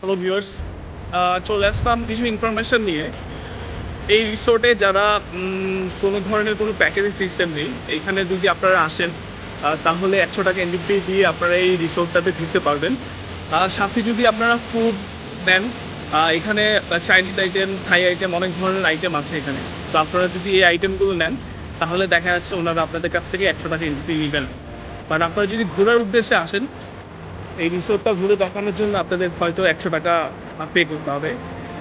Hello viewers, চলে আসলাম কিছু information নিয়ে। এই রিসোর্টে যারা কোনো ধরনের কোনো প্যাকেজের সিস্টেম নেই, এইখানে যদি আপনারা আসেন তাহলে ৳১০০ এন্ট্রি ফি দিয়ে আপনারা এই রিসোর্টটাতে ঘুরতে পারবেন। সাথে যদি আপনারা ফুড নেন, এখানে চাইনিজ আইটেম, থাই আইটেম অনেক ধরনের আইটেম আছে এখানে। তো আপনারা যদি এই আইটেমগুলো নেন, তাহলে দেখা যাচ্ছে ওনারা আপনাদের কাছ থেকে ৳১০০ এন্ট্রি ফি নিবেন। বাট আপনারা যদি ঘোরার উদ্দেশ্যে আসেন, এই রিসোর্টটা ঘুরে দেখানোর জন্য আপনাদের হয়তো ৳১০০ পে করতে হবে।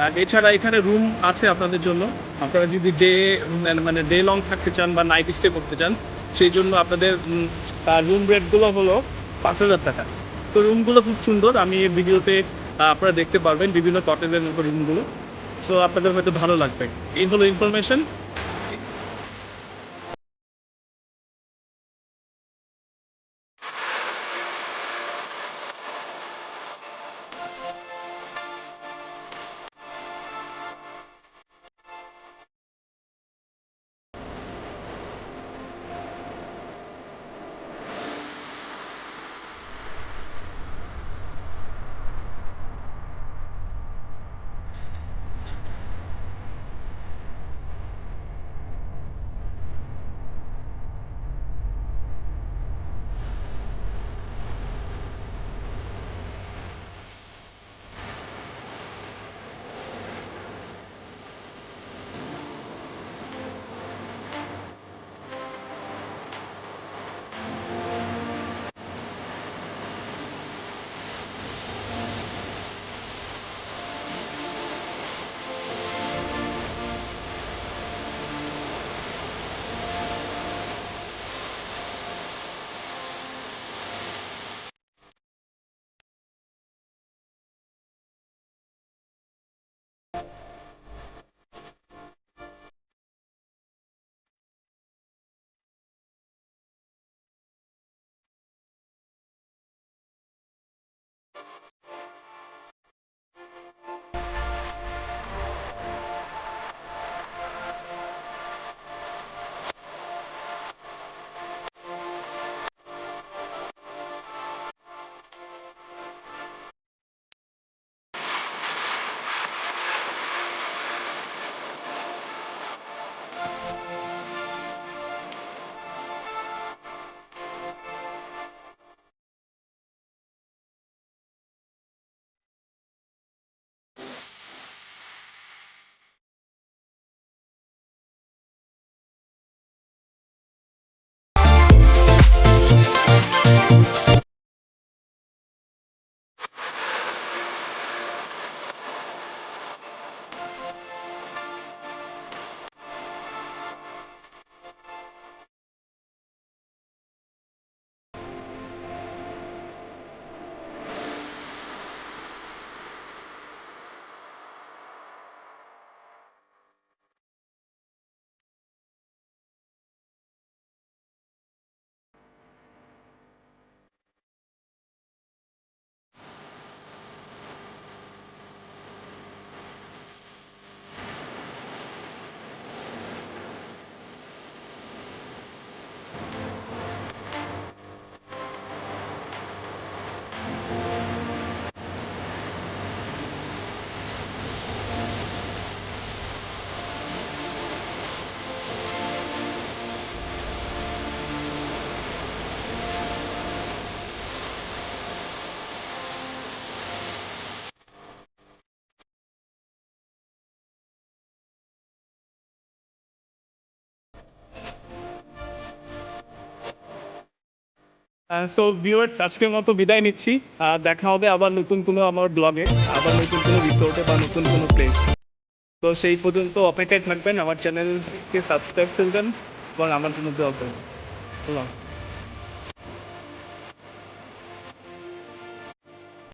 আর এছাড়া এখানে রুম আছে আপনাদের জন্য। আপনারা যদি মানে ডে লং থাকতে চান বা নাইট স্টে করতে চান, সেই জন্য আপনাদের রুম রেটগুলো হলো ৳৫,০০০। তো রুমগুলো খুব সুন্দর। আমি এই ভিডিওতে আপনারা দেখতে পারবেন বিভিন্ন কটেজের মতো রুমগুলো। সো আপনাদের হয়তো ভালো লাগবে। এই হলো ইনফরমেশন। সো ভিউয়ার্স, আজকের মতো বিদায় নিচ্ছি। দেখা হবে আবার নতুন কোনো আমার ব্লগে, আবার নতুন কোনো রিসোর্টে বা নতুন কোনো প্লেস। তো সেই পর্যন্ত অপেক্ষায় থাকবেন, আমার চ্যানেলকে সাবস্ক্রাইব করবেন এবং আমার জন্য দোয়া করবেন।